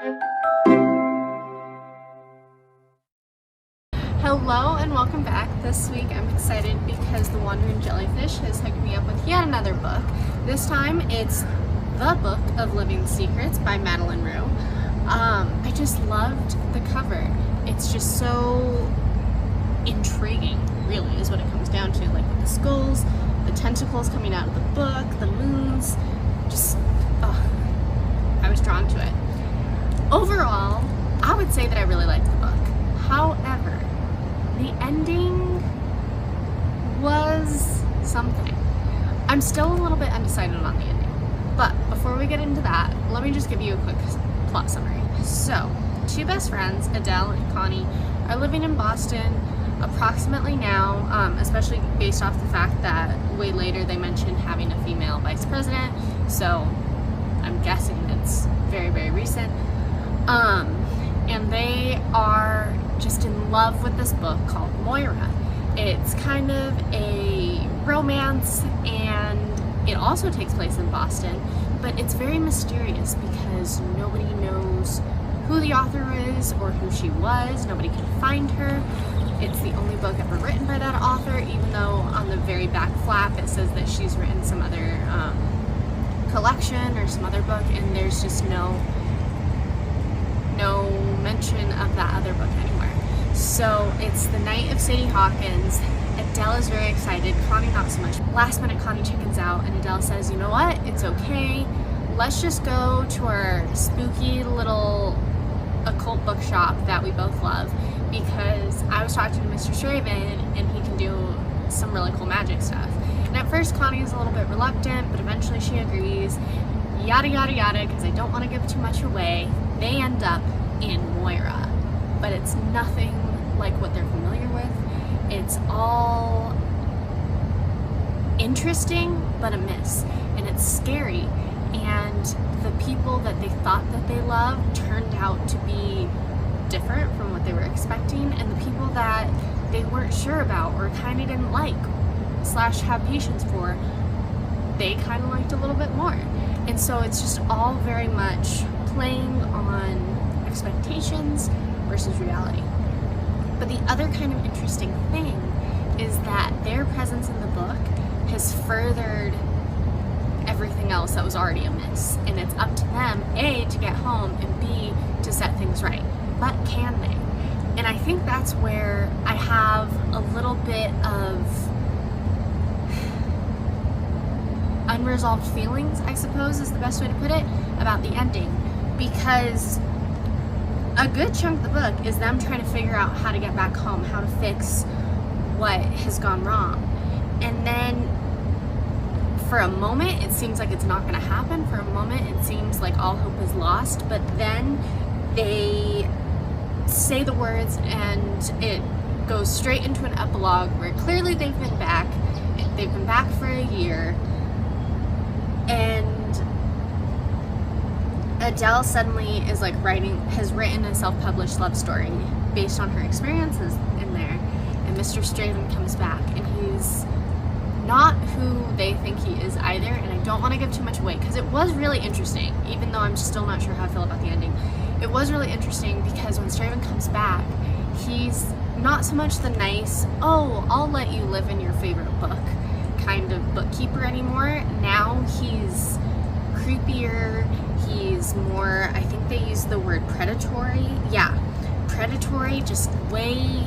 Hello and welcome back. This week I'm excited because the Wandering Jellyfish has hooked me up with yet another book. This time it's The Book of Living Secrets by Madeline Rue. I just loved the cover. It's just so intriguing, really, is what it comes down to. Like with the skulls, the tentacles coming out of the book, the moons, just, I was drawn to it. Overall, I would say that I really liked the book. However, the ending was something. I'm still a little bit undecided on the ending, but before we get into that, let me just give you a quick plot summary. So, two best friends, Adele and Connie, are living in Boston approximately now, especially based off the fact that way later they mentioned having a female vice president, so I'm guessing it's very, very recent. And they are just in love with this book called Moira. It's kind of a romance, and it also takes place in Boston, but it's very mysterious because nobody knows who the author is or who she was. Nobody can find her. It's the only book ever written by that author, even though on the very back flap it says that she's written some other collection or some other book, and there's just no mention of that other book anywhere. So it's the night of Sadie Hawkins. Adele is very excited, Connie not so much. Last minute Connie chickens out and Adele says, you know what, it's okay, let's just go to our spooky little occult bookshop that we both love, because I was talking to Mr. Straven and he can do some really cool magic stuff. And at first Connie is a little bit reluctant, but eventually she agrees, yada yada yada, because I don't want to give too much away. They end up in Moira, but it's nothing like what they're familiar with. It's all interesting, but a miss, and it's scary, and the people that they thought that they loved turned out to be different from what they were expecting, and the people that they weren't sure about or kind of didn't like / have patience for, they kind of liked a little bit more. And so it's just all very much playing on expectations versus reality. But the other kind of interesting thing is that their presence in the book has furthered everything else that was already amiss. And it's up to them, A, to get home, and B, to set things right. But can they? And I think that's where I have a little bit of unresolved feelings, I suppose is the best way to put it, about the ending, because a good chunk of the book is them trying to figure out how to get back home, how to fix what has gone wrong. And then for a moment it seems like it's not going to happen. For a moment it seems like all hope is lost, but then they say the words and it goes straight into an epilogue where clearly they've been back for a year, and Adele suddenly is like has written a self-published love story based on her experiences in there, and Mr. Straven comes back and he's not who they think he is either. And I don't want to give too much away because it was really interesting, even though I'm still not sure how I feel about the ending. It was really interesting because when Straven comes back, he's not so much the nice, oh, I'll let you live in your favorite book kind of bookkeeper anymore. Now he's creepier, he's more, I think they use the word predatory. Yeah, predatory, just way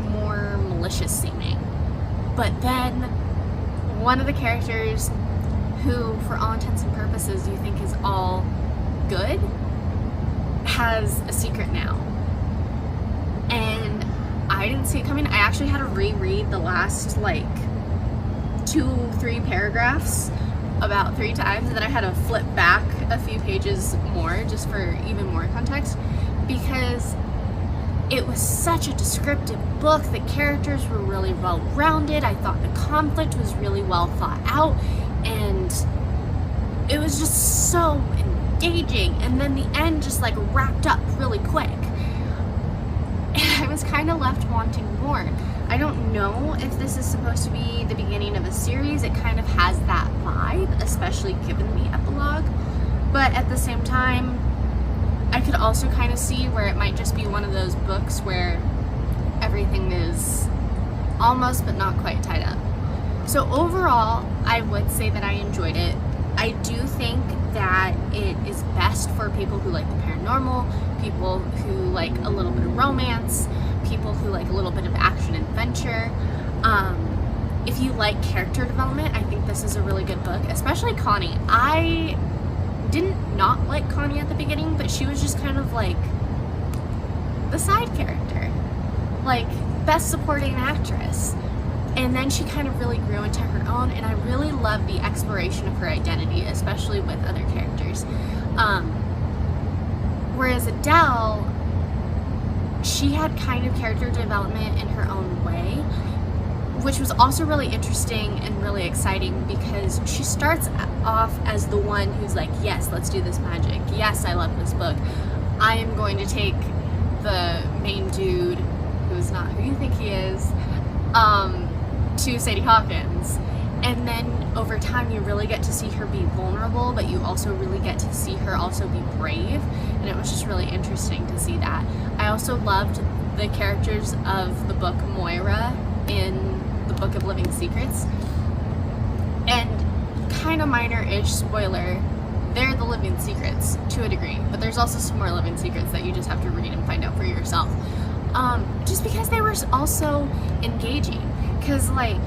more malicious seeming. But then one of the characters who, for all intents and purposes, you think is all good, has a secret now. And I didn't see it coming. I actually had to reread the last like 2-3 paragraphs about 3 times, and then I had to flip back a few pages more just for even more context, because it was such a descriptive book. The characters were really well rounded. I thought the conflict was really well thought out, and it was just so engaging. And then the end just like wrapped up really quick, and I was kind of left wanting more. I don't know if this is supposed to be the beginning of a series. It kind of has that vibe, especially given the epilogue. But at the same time, could also kind of see where it might just be one of those books where everything is almost but not quite tied up. So overall, I would say that I enjoyed it. I do think that it is best for people who like the paranormal, people who like a little bit of romance, people who like a little bit of action adventure. If you like character development, I think this is a really good book, especially Connie. I didn't not like Connie at the beginning, but she was just kind of like the side character, like best supporting actress. And then she kind of really grew into her own, and I really love the exploration of her identity, especially with other characters. Whereas Adele, she had kind of character development in her own way, which was also really interesting and really exciting because she starts off as the one who's like, yes, let's do this magic. Yes, I love this book. I am going to take the main dude, who is not who you think he is, to Sadie Hawkins. And then over time you really get to see her be vulnerable, but you also really get to see her also be brave, and it was just really interesting to see that. I also loved the characters of the book Moira in the Book of Living Secrets, and kind of minor-ish spoiler, they're the living secrets to a degree, but there's also some more living secrets that you just have to read and find out for yourself. Just because they were also engaging, because like,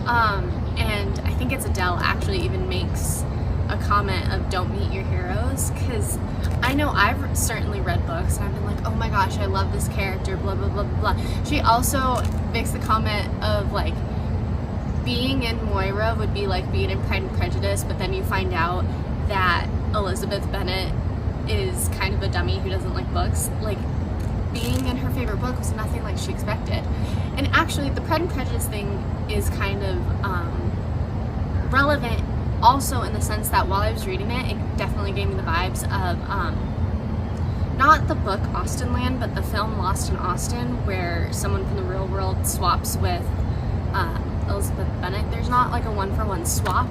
and I think it's Adele actually even makes a comment of don't meet your heroes, because I know I've certainly read books and I've been like, oh my gosh, I love this character, blah blah blah blah blah. She also makes the comment of like, being in Moira would be like being in Pride and Prejudice, but then you find out that Elizabeth Bennet is kind of a dummy who doesn't like books. Like, being in her favorite book was nothing like she expected. And actually, the Pride and Prejudice thing is kind of relevant also in the sense that while I was reading it, it definitely gave me the vibes of not the book Austen Land, but the film Lost in Austen, where someone from the real world swaps with Elizabeth Bennet. There's not like a one-for-one swap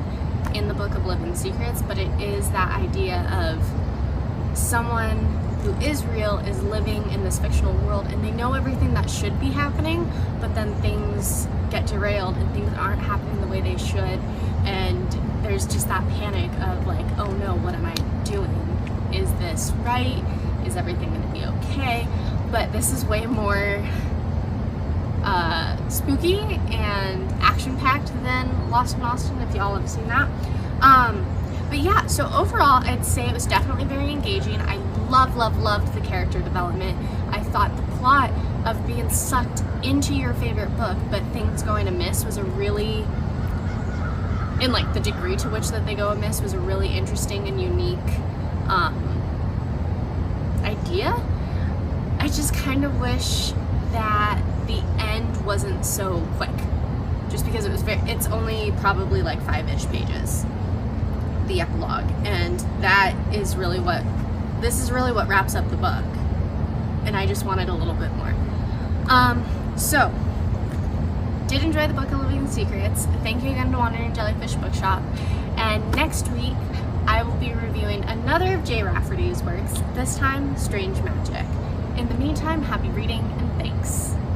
in the Book of Living Secrets, but it is that idea of someone who is real is living in this fictional world, and they know everything that should be happening, but then things get derailed and things aren't happening the way they should, and there's just that panic of like, oh no, what am I doing? Is this right? Is everything going to be okay? But this is way more spooky and action-packed than Lost in Austen, if y'all have seen that. But yeah, so overall, I'd say it was definitely very engaging. I loved the character development. I thought the plot of being sucked into your favorite book, but things going amiss was a really, in like the degree to which that they go amiss, was a really interesting and unique idea. I just kind of wish that the end wasn't so quick, just because it was it's only probably like 5-ish pages, the epilogue, and that is really what wraps up the book, and I just wanted a little bit more. So did enjoy the Book of Living Secrets. Thank you again to Wandering Jellyfish Bookshop, and next week I will be reviewing another of J. Rafferty's works, this time Strange Magic. In the meantime, happy reading and thanks.